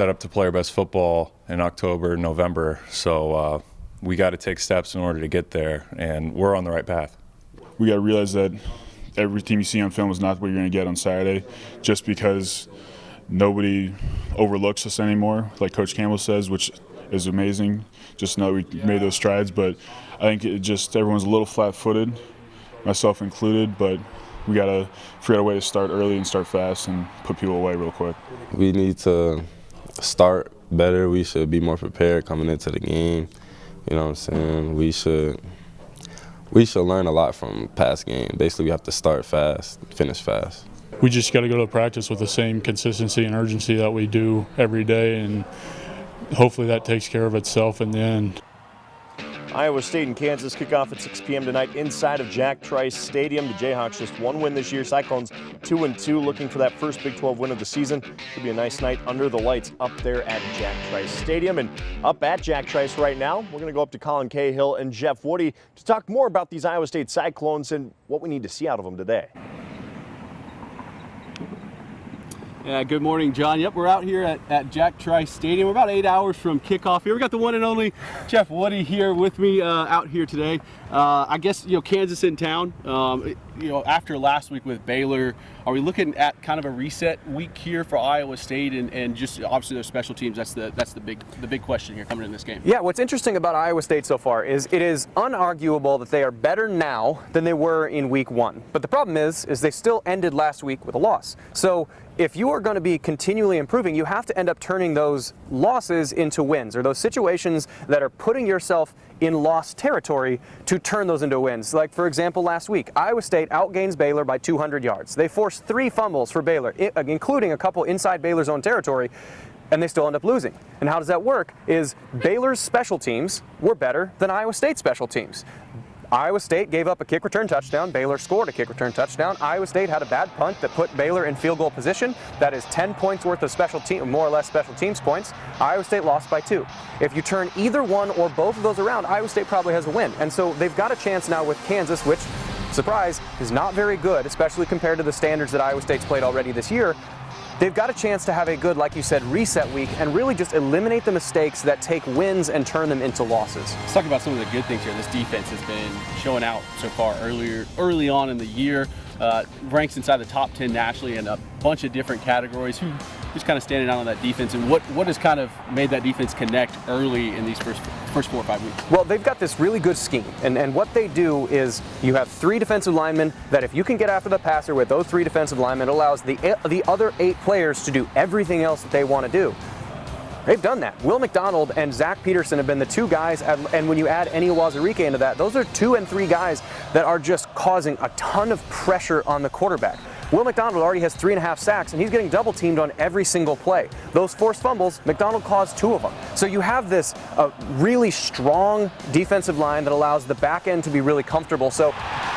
set up to play our best football in October, November. So we got to take steps in order to get there, and we're on the right path. We got to realize that every team you see on film is not what you're going to get on Saturday, just because nobody overlooks us anymore, like Coach Campbell says, which is amazing. Just know we made those strides, but I think everyone's a little flat-footed, myself included, but we got to figure out a way to start early and start fast and put people away real quick. We need to start better. We should be more prepared coming into the game. You know what I'm saying? We should learn a lot from past game. Basically, we have to start fast, finish fast. We just got to go to practice with the same consistency and urgency that we do every day, and hopefully that takes care of itself in the end. Iowa State and Kansas kick off at 6 p.m. tonight inside of Jack Trice Stadium. The Jayhawks just one win this year. Cyclones 2-2, looking for that first Big 12 win of the season. Should be a nice night under the lights up there at Jack Trice Stadium. And up at Jack Trice right now, we're going to go up to Colin, Cahill, and Jeff Woody to talk more about these Iowa State Cyclones and what we need to see out of them today. Yeah, good morning, John. Yep, we're out here at Jack Trice Stadium. We're about 8 hours from kickoff here. We got the one and only Jeff Woody here with me out here today. I guess, Kansas in town. After last week with Baylor, are we looking at kind of a reset week here for Iowa State and just obviously their special teams? That's the big question here coming in this game. Yeah, what's interesting about Iowa State so far is it is unarguable that they are better now than they were in week 1. But the problem is they still ended last week with a loss. So if you are going to be continually improving, you have to end up turning those losses into wins, or those situations that are putting yourself in lost territory to turn those into wins. Like, for example, last week, Iowa State outgains Baylor by 200 yards. They forced 3 fumbles for Baylor, including a couple inside Baylor's own territory, and they still end up losing. And how does that work? Is Baylor's special teams were better than Iowa State's special teams. Iowa State gave up a kick return touchdown. Baylor scored a kick return touchdown. Iowa State had a bad punt that put Baylor in field goal position. That is 10 points worth of more or less special teams points. Iowa State lost by 2. If you turn either one or both of those around, Iowa State probably has a win. And so they've got a chance now with Kansas, which, surprise, is not very good, especially compared to the standards that Iowa State's played already this year. They've got a chance to have a good, like you said, reset week and really just eliminate the mistakes that take wins and turn them into losses. Let's talk about some of the good things here. This defense has been showing out so far early on in the year. Ranks inside the top 10 nationally in a bunch of different categories. Who's kind of standing out on that defense, and what has kind of made that defense connect early in these first 4 or 5 weeks? Well, they've got this really good scheme, and what they do is you have 3 defensive linemen that if you can get after the passer with those 3 defensive linemen, it allows the other 8 players to do everything else that they want to do. They've done that. Will McDonald and Zach Peterson have been the 2 guys, and when you add Eni Wazirike into that, those are 2 and 3 guys that are just causing a ton of pressure on the quarterback. Will McDonald already has 3.5 sacks, and he's getting double teamed on every single play. Those forced fumbles, McDonald caused 2 of them. So you have this really strong defensive line that allows the back end to be really comfortable. So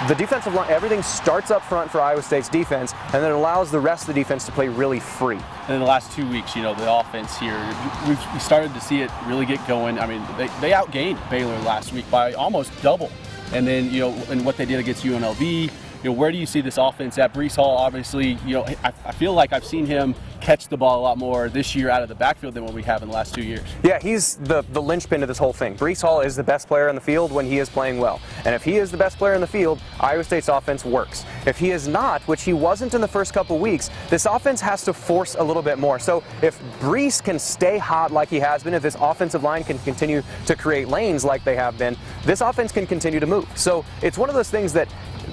the defensive line, everything starts up front for Iowa State's defense, and then it allows the rest of the defense to play really free. And in the last 2 weeks, the offense here, we started to see it really get going. I mean, they outgained Baylor last week by almost double. And then, and what they did against UNLV, where do you see this offense at? Breece Hall, obviously, I feel like I've seen him catch the ball a lot more this year out of the backfield than what we have in the last 2 years. Yeah, he's the linchpin of this whole thing. Breece Hall is the best player on the field when he is playing well. And if he is the best player in the field, Iowa State's offense works. If he is not, which he wasn't in the first couple weeks, this offense has to force a little bit more. So if Breece can stay hot like he has been, if this offensive line can continue to create lanes like they have been, this offense can continue to move. So it's one of those things that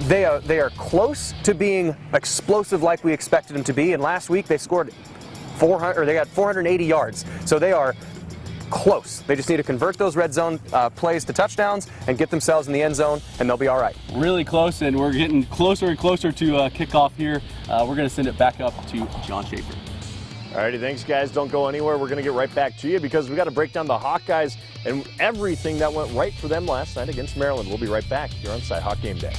they are close to being explosive like we expected them to be, and last week they scored 480 yards. So they are close. They just need to convert those red zone plays to touchdowns and get themselves in the end zone, and they'll be all right. Really close, and we're getting closer and closer to kickoff here. We're going to send it back up to Jon Schaeffer. Alrighty, thanks guys. Don't go anywhere. We're going to get right back to you because we got to break down the Hawkeyes and everything that went right for them last night against Maryland. We'll be right back here on CyHawk Gameday.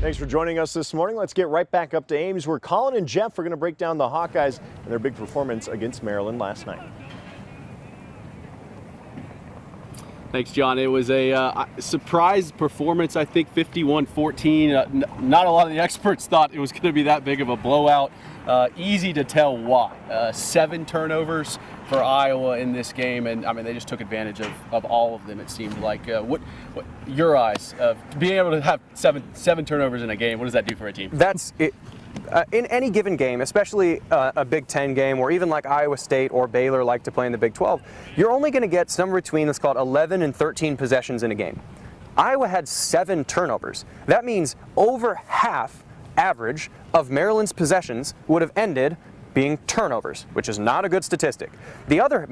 Thanks for joining us this morning. Let's get right back up to Ames, where Colin and Jeff are going to break down the Hawkeyes and their big performance against Maryland last night. Thanks, John. It was a surprise performance, I think, 51-14. Not a lot of the experts thought it was going to be that big of a blowout. Easy to tell why. 7 turnovers for Iowa in this game, and I mean, they just took advantage of all of them, it seemed like. What your eyes of being able to have seven turnovers in a game, what does that do for a team? That's it. In any given game, especially a Big Ten game, or even like Iowa State or Baylor like to play in the Big 12, you're only going to get somewhere between, let's call it 11 and 13 possessions in a game. Iowa had 7 turnovers. That means over half average of Maryland's possessions would have ended being turnovers, which is not a good statistic. The other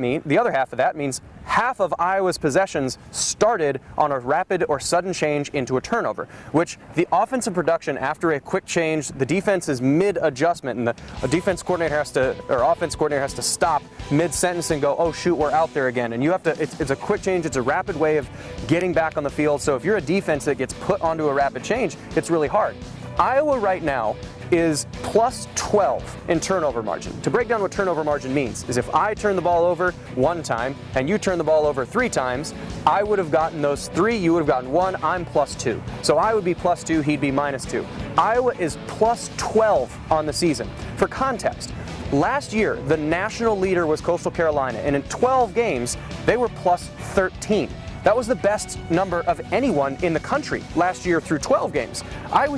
half of that means half of Iowa's possessions started on a rapid or sudden change into a turnover, which the offensive production after a quick change, the defense is mid-adjustment, and the offense coordinator has to stop mid-sentence and go, oh shoot, we're out there again. And you have to, it's a quick change, it's a rapid way of getting back on the field. So if you're a defense that gets put onto a rapid change, it's really hard. Iowa right now is plus 12 in turnover margin. To break down what turnover margin means is if I turn the ball over 1 time and you turn the ball over 3 times, I would have gotten those 3, you would have gotten 1, I'm plus 2. So I would be plus 2, he'd be minus 2. Iowa is plus 12 on the season. For context, last year the national leader was Coastal Carolina, and in 12 games they were plus 13. That was the best number of anyone in the country last year through 12 games. Iowa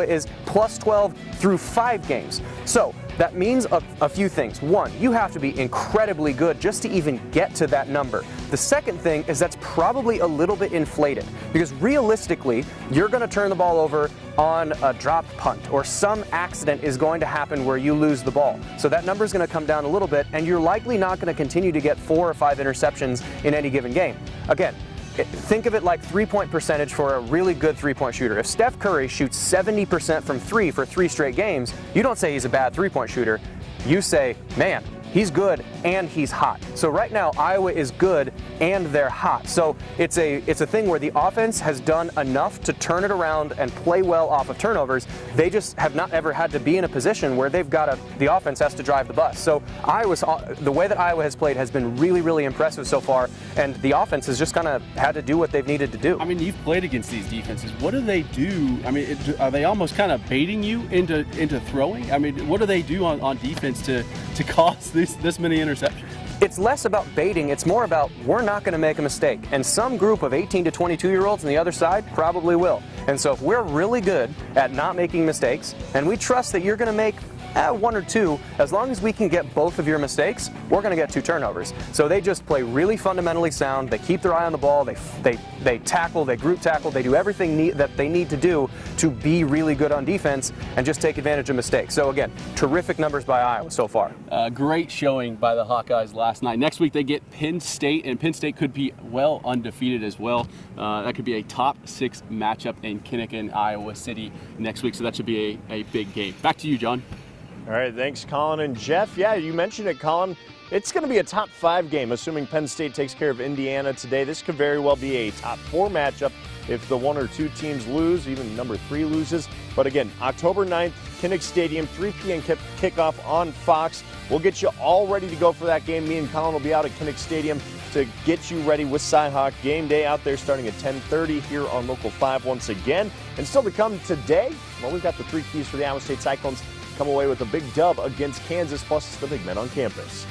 is plus 12 through 5 games. So that means a few things. One, you have to be incredibly good just to even get to that number. The second thing is that's probably a little bit inflated, because realistically, you're going to turn the ball over on a dropped punt, or some accident is going to happen where you lose the ball. So that number is going to come down a little bit, and you're likely not going to continue to get 4 or 5 interceptions in any given game. Again, think of it like 3-point percentage for a really good 3-point shooter. If Steph Curry shoots 70% from 3 for 3 straight games, you don't say he's a bad 3-point shooter. You say, man, he's good and he's hot. So right now, Iowa is good and they're hot. So it's a thing where the offense has done enough to turn it around and play well off of turnovers. They just have not ever had to be in a position where the offense has to drive the bus. So the way that Iowa has played has been really, really impressive so far, and the offense has just kind of had to do what they've needed to do. I mean, you've played against these defenses. What do they do? I mean, are they almost kind of baiting you into throwing? I mean, what do they do on defense to cause this many interceptions? It's less about baiting, it's more about we're not going to make a mistake. And some group of 18 to 22-year-olds on the other side probably will. And so if we're really good at not making mistakes, and we trust that you're going to make 1 or 2, as long as we can get both of your mistakes, we're going to get 2 turnovers. So they just play really fundamentally sound. They keep their eye on the ball. They tackle. They group tackle. They do everything that they need to do to be really good on defense and just take advantage of mistakes. So again, terrific numbers by Iowa so far. Great showing by the Hawkeyes last night. Next week they get Penn State, and Penn State could be well undefeated as well. That could be a top 6 matchup in Kinnikin, Iowa City next week. So that should be a big game. Back to you, John. All right, thanks, Colin and Jeff. Yeah, you mentioned it, Colin. It's going to be a top 5 game, assuming Penn State takes care of Indiana today. This could very well be a top 4 matchup if the 1 or 2 teams lose, even number 3 loses. But again, October 9th, Kinnick Stadium, 3 p.m. kickoff on Fox. We'll get you all ready to go for that game. Me and Colin will be out at Kinnick Stadium to get you ready with CyHawk Gameday out there starting at 10:30 here on Local 5 once again. And still to come today, well, we've got the 3 keys for the Iowa State Cyclones. Come away with a big dub against Kansas, plus the big men on campus.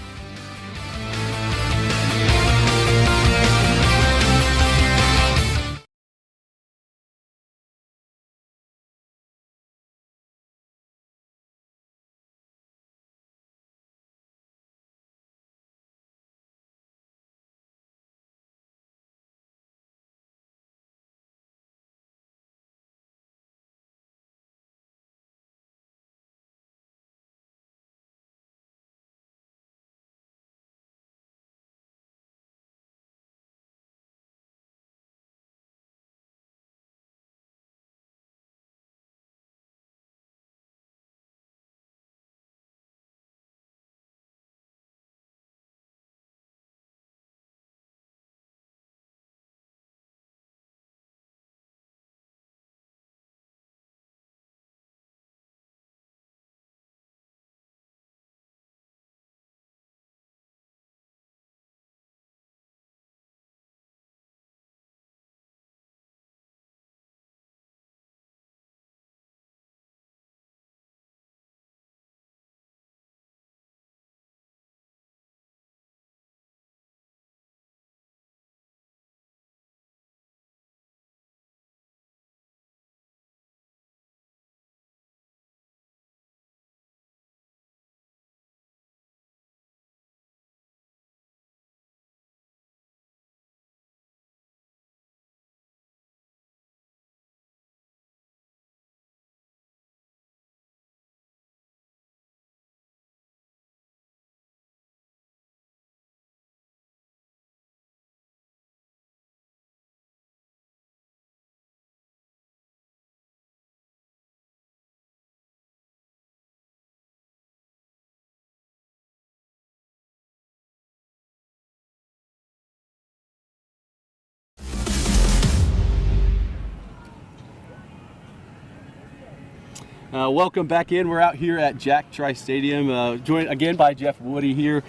Welcome back in. We're out here at Jack Trice Stadium, joined again by Jeff Woody here.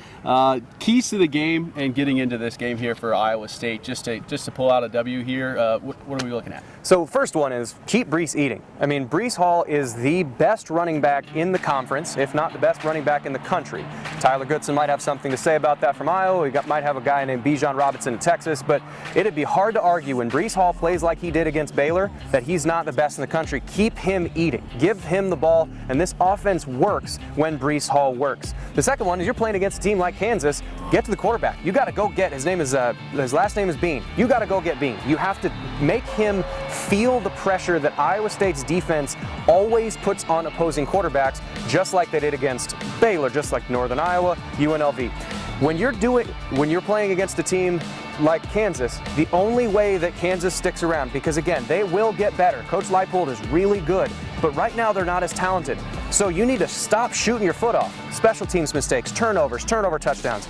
Keys to the game and getting into this game here for Iowa State, just to pull out a W here. What are we looking at? So first one is keep Breece eating. I mean, Breece Hall is the best running back in the conference, if not the best running back in the country. Tyler Goodson might have something to say about that from Iowa. We might have a guy named Bijan Robinson in Texas, but it'd be hard to argue when Breece Hall plays like he did against Baylor that he's not the best in the country. Keep him eating. Give him the ball, and this offense works when Breece Hall works. The second one is you're playing against a team like Kansas. Get to the quarterback. You got to go get. His last name is Bean. You got to go get Bean. You have to make him feel the pressure that Iowa State's defense always puts on opposing quarterbacks, just like they did against Baylor, just like Northern Iowa, UNLV. When you're playing against a team like Kansas, the only way that Kansas sticks around, because again, they will get better. Coach Leipold is really good, but right now they're not as talented. So you need to stop shooting your foot off. Special teams mistakes, turnover touchdowns.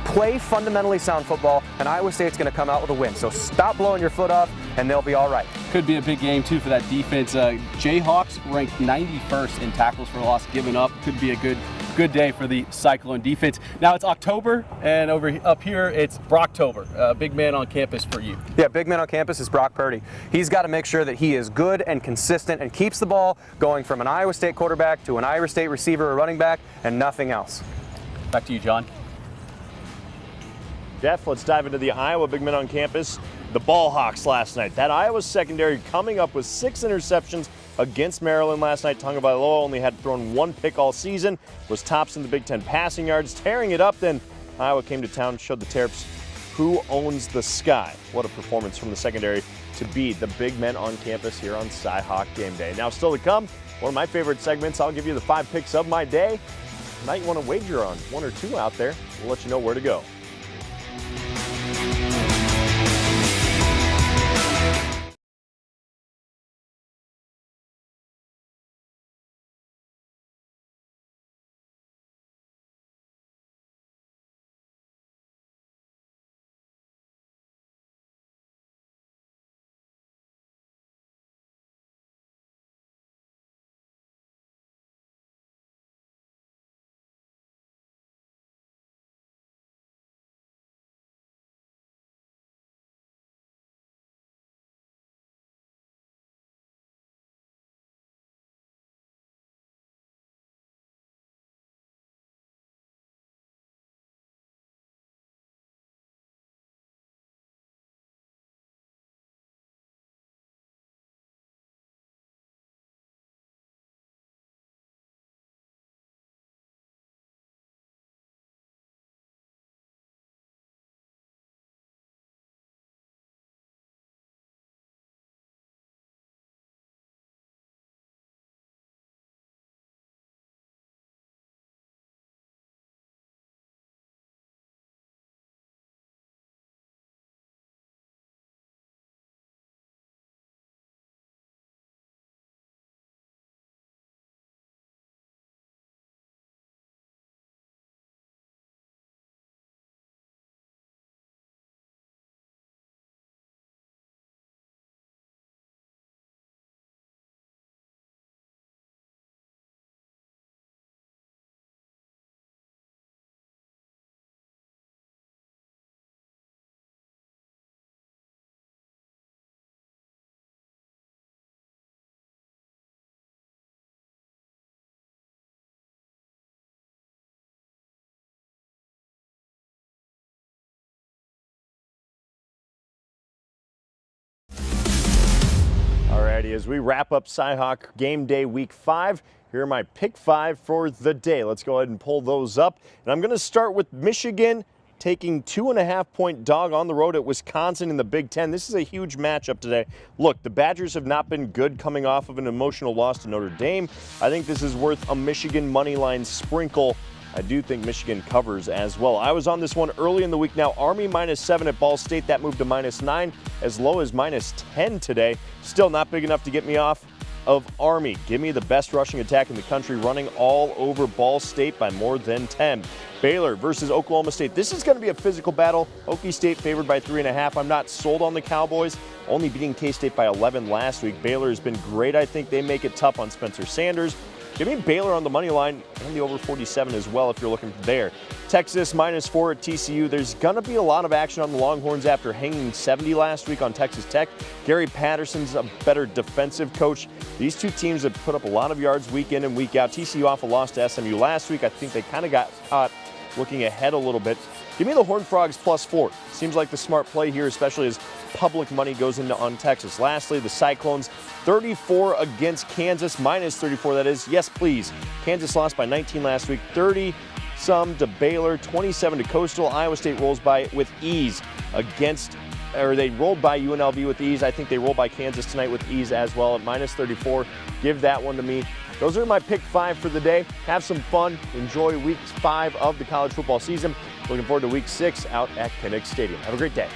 Play fundamentally sound football, and Iowa State's going to come out with a win. So stop blowing your foot off, and they'll be all right. Could be a big game, too, for that defense. Jayhawks ranked 91st in tackles for loss given up. Could be a good day for the Cyclone defense. Now it's October, and up here it's Brocktober. Big man on campus for you. Yeah, big man on campus is Brock Purdy. He's got to make sure that he is good and consistent and keeps the ball going from an Iowa State quarterback to an Iowa State receiver or running back and nothing else. Back to you, John. Jeff, let's dive into the Iowa big men on campus. The Ball Hawks last night. That Iowa secondary coming up with 6 interceptions against Maryland last night. Tagovailoa only had thrown 1 pick all season, was tops in the Big Ten passing yards, tearing it up. Then Iowa came to town, showed the Terps who owns the sky. What a performance from the secondary to beat the big men on campus here on CyHawk Gameday. Now still to come, one of my favorite segments. I'll give you the 5 picks of my day. Tonight you want to wager on 1 or 2 out there. We'll let you know where to go. Alrighty, as we wrap up CyHawk Game Day Week 5, here are my pick 5 for the day. Let's go ahead and pull those up. And I'm going to start with Michigan taking 2.5-point dog on the road at Wisconsin in the Big Ten. This is a huge matchup today. Look, the Badgers have not been good coming off of an emotional loss to Notre Dame. I think this is worth a Michigan money line sprinkle. I do think Michigan covers as well. I was on this one early in the week. Now, Army -7 at Ball State. That moved to -9, as low as -10 today. Still not big enough to get me off. of Army. Give me the best rushing attack in the country, running all over Ball State by more than 10. Baylor versus Oklahoma State. This is going to be a physical battle. Okie State favored by 3.5. I'm not sold on the Cowboys, only beating K-State by 11 last week. Baylor has been great. I think they make it tough on Spencer Sanders. Give me Baylor on the money line and the over 47 as well if you're looking there. Texas -4 at TCU. There's going to be a lot of action on the Longhorns after hanging 70 last week on Texas Tech. Gary Patterson's a better defensive coach. These two teams have put up a lot of yards week in and week out. TCU off a loss to SMU last week. I think they kind of got caught looking ahead a little bit. Give me the Horned Frogs +4. Seems like the smart play here, especially as public money goes into on Texas. Lastly, the Cyclones 34 against Kansas, -34 that is. Yes, please. Kansas lost by 19 last week, 30-some to Baylor, 27 to Coastal. Iowa State rolls by with ease they rolled by UNLV with ease. I think they roll by Kansas tonight with ease as well at -34. Give that one to me. Those are my pick 5 for the day. Have some fun. Enjoy week 5 of the college football season. Looking forward to week 6 out at Kinnick Stadium. Have a great day.